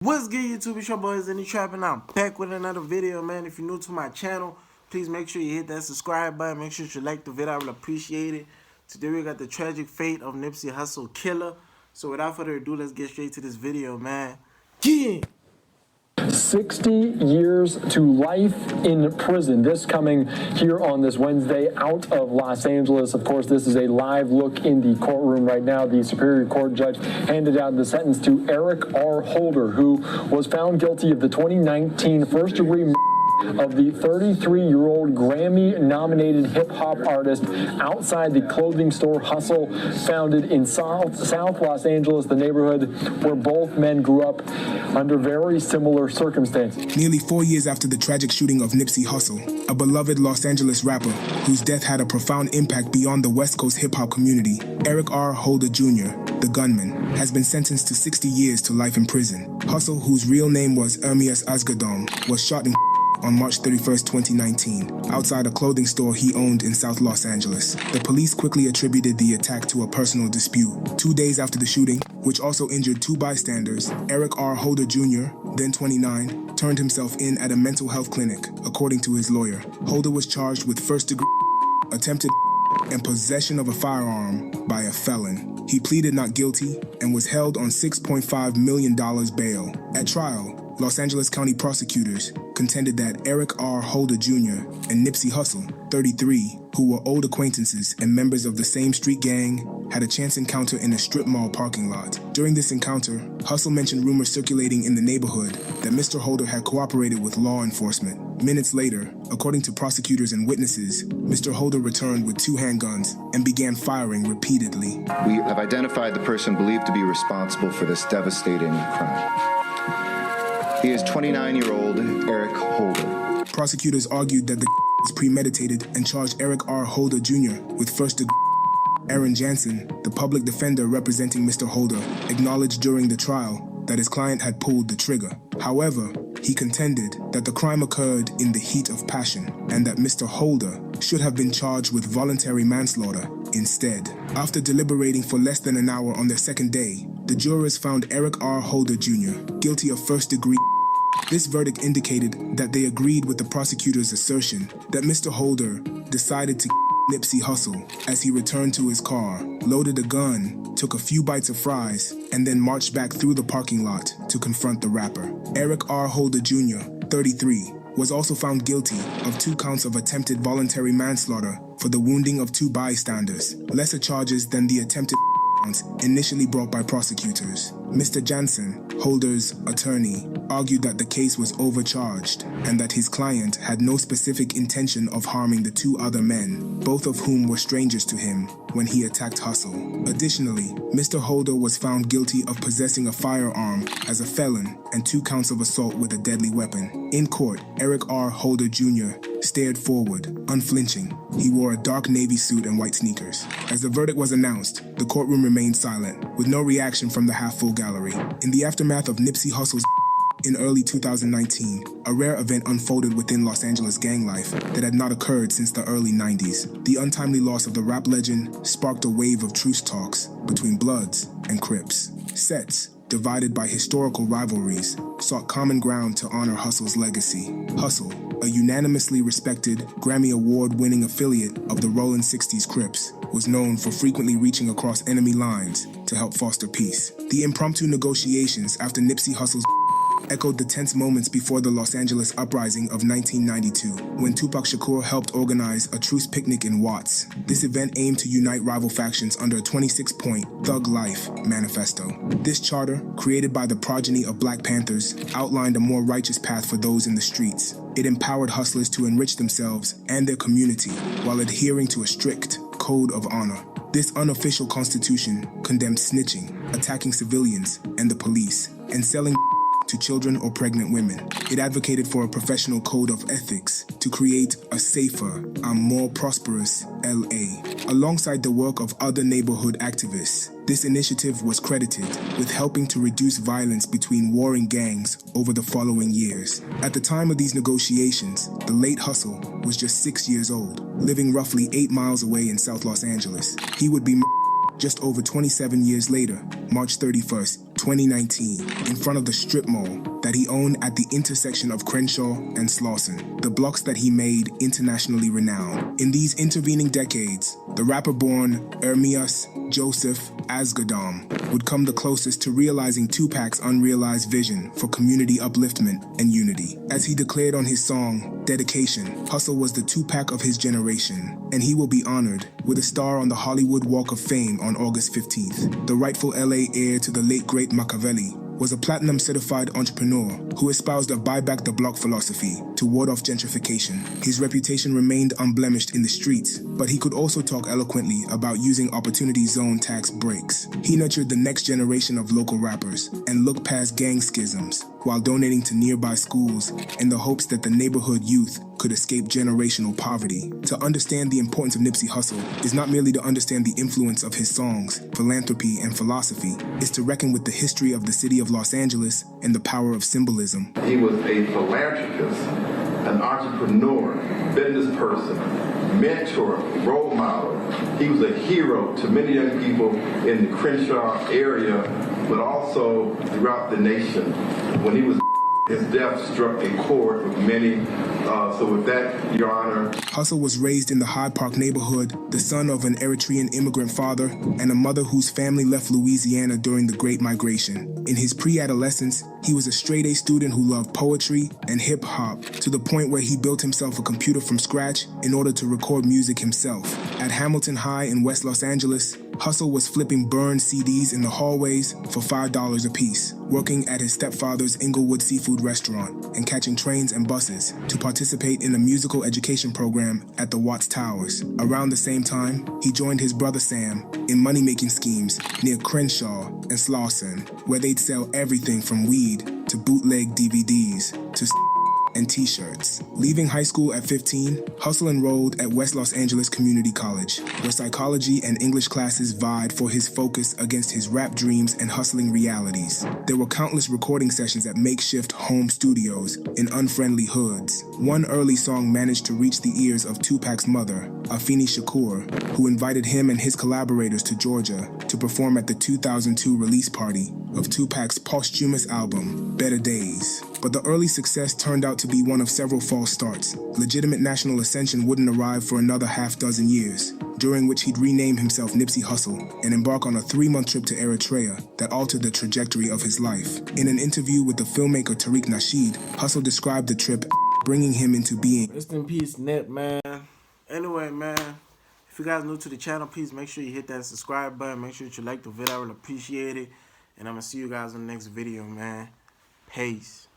What's good, YouTube? It's your boy Xenny and I'm back with another video, man. If you're new to my channel, please make sure you hit that subscribe button. Make sure you like the video. I will appreciate it. Today we got the tragic fate of Nipsey Hussle killer. So without further ado, let's get straight to this video, man. Yeah. 60 years to life in prison. This coming here on this Wednesday out of Los Angeles. Of course, this is a live look in the courtroom right now. The Superior Court judge handed out the sentence to Eric R. Holder, who was found guilty of the 2019 first-degree murder of the 33-year-old Grammy-nominated hip-hop artist outside the clothing store Hustle, founded in South Los Angeles, the neighborhood where both men grew up under very similar circumstances. Nearly 4 years after the tragic shooting of Nipsey Hussle, a beloved Los Angeles rapper whose death had a profound impact beyond the West Coast hip-hop community, Eric R. Holder Jr., the gunman, has been sentenced to 60 years to life in prison. Hussle, whose real name was Ermias Asghedom, was shot in on March 31st, 2019, outside a clothing store he owned in South Los Angeles. The police quickly attributed the attack to a personal dispute. 2 days after the shooting, which also injured two bystanders, Eric R. Holder Jr., then 29, turned himself in at a mental health clinic, according to his lawyer. Holder was charged with first-degree attempted and possession of a firearm by a felon. He pleaded not guilty and was held on $6.5 million bail. At trial, Los Angeles County prosecutors contended that Eric R. Holder Jr. and Nipsey Hussle, 33, who were old acquaintances and members of the same street gang, had a chance encounter in a strip mall parking lot. During this encounter, Hussle mentioned rumors circulating in the neighborhood that Mr. Holder had cooperated with law enforcement. Minutes later, according to prosecutors and witnesses, Mr. Holder returned with two handguns and began firing repeatedly. We have identified the person believed to be responsible for this devastating crime. He is 29-year-old Eric Holder. Prosecutors argued that the was premeditated and charged Eric R. Holder Jr. with first-degree. Aaron Jansen, the public defender representing Mr. Holder, acknowledged during the trial that his client had pulled the trigger. However, he contended that the crime occurred in the heat of passion and that Mr. Holder should have been charged with voluntary manslaughter instead. After deliberating for less than an hour on their second day, the jurors found Eric R. Holder Jr. guilty of first-degree. This verdict indicated that they agreed with the prosecutor's assertion that Mr. Holder decided to Nipsey Hussle as he returned to his car, loaded a gun, took a few bites of fries, and then marched back through the parking lot to confront the rapper. Eric R. Holder Jr., 33, was also found guilty of 2 counts of attempted voluntary manslaughter for the wounding of 2 bystanders, lesser charges than the attempted counts initially brought by prosecutors. Mr. Jansen, Holder's attorney, argued that the case was overcharged and that his client had no specific intention of harming the 2 other men, both of whom were strangers to him when he attacked Hussle. Additionally, Mr. Holder was found guilty of possessing a firearm as a felon and 2 counts of assault with a deadly weapon. In court, Eric R. Holder Jr. stared forward, unflinching. He wore a dark navy suit and white sneakers. As the verdict was announced, the courtroom remained silent, with no reaction from the half-full gallery. In the aftermath of Nipsey Hussle's in early 2019, a rare event unfolded within Los Angeles gang life that had not occurred since the early 90s. The untimely loss of the rap legend sparked a wave of truce talks between Bloods and Crips. Sets, divided by historical rivalries, sought common ground to honor Hussle's legacy. Hussle, a unanimously respected Grammy Award-winning affiliate of the Rollin' 60s Crips, was known for frequently reaching across enemy lines to help foster peace. The impromptu negotiations after Nipsey Hussle's echoed the tense moments before the Los Angeles uprising of 1992, when Tupac Shakur helped organize a truce picnic in Watts. This event aimed to unite rival factions under a 26-point Thug Life manifesto. This charter, created by the progeny of Black Panthers, outlined a more righteous path for those in the streets. It empowered hustlers to enrich themselves and their community while adhering to a strict code of honor. This unofficial constitution condemned snitching, attacking civilians and the police, and selling to children or pregnant women. It advocated for a professional code of ethics to create a safer and more prosperous LA. Alongside the work of other neighborhood activists, this initiative was credited with helping to reduce violence between warring gangs over the following years. At the time of these negotiations, the late Hussle was just 6 years old, living roughly 8 miles away in South Los Angeles. He would be just over 27 years later, March 31st, 2019, in front of the strip mall that he owned at the intersection of Crenshaw and Slauson, the blocks that he made internationally renowned. In these intervening decades, the rapper born Ermias Joseph Asgadam would come the closest to realizing Tupac's unrealized vision for community upliftment and unity. As he declared on his song, Dedication, Hussle was the Tupac of his generation, and he will be honored with a star on the Hollywood Walk of Fame on August 15th. The rightful LA heir to the late great Machiavelli was a platinum-certified entrepreneur who espoused a buy-back-the-block philosophy to ward off gentrification. His reputation remained unblemished in the streets, but he could also talk eloquently about using Opportunity Zone tax breaks. He nurtured the next generation of local rappers and looked past gang schisms while donating to nearby schools in the hopes that the neighborhood youth could escape generational poverty. To understand the importance of Nipsey Hussle is not merely to understand the influence of his songs, philanthropy, and philosophy. It's to reckon with the history of the city of Los Angeles and the power of symbolism. He was a philanthropist, an entrepreneur, business person, mentor, role model. He was a hero to many young people in the Crenshaw area, but also throughout the nation. When he was his death struck a chord with many. So with that, Your Honor. Hussle was raised in the Hyde Park neighborhood, the son of an Eritrean immigrant father and a mother whose family left Louisiana during the Great Migration. In his pre-adolescence, he was a straight-A student who loved poetry and hip-hop to the point where he built himself a computer from scratch in order to record music himself. At Hamilton High in West Los Angeles, Hussle was flipping burned CDs in the hallways for $5 a piece, working at his stepfather's Inglewood seafood restaurant, and catching trains and buses to participate in a musical education program at the Watts Towers. Around the same time, he joined his brother Sam in money-making schemes near Crenshaw and Slauson, where they'd sell everything from weed to bootleg DVDs to and t-shirts. Leaving high school at 15, Hussle enrolled at West Los Angeles Community College, where psychology and English classes vied for his focus against his rap dreams and hustling realities. There were countless recording sessions at makeshift home studios in unfriendly hoods. One early song managed to reach the ears of Tupac's mother, Afeni Shakur, who invited him and his collaborators to Georgia to perform at the 2002 release party of Tupac's posthumous album, Better Days. But the early success turned out to be one of several false starts. Legitimate national ascension wouldn't arrive for another half-dozen years, during which he'd rename himself Nipsey Hussle and embark on a 3-month trip to Eritrea that altered the trajectory of his life. In an interview with the filmmaker Tariq Nasheed, Hussle described the trip bringing him into being. Rest in peace, Nip, man. Anyway, man, if you guys are new to the channel, please make sure you hit that subscribe button. Make sure that you like the video. I will appreciate it. And I'm going to see you guys in the next video, man. Peace.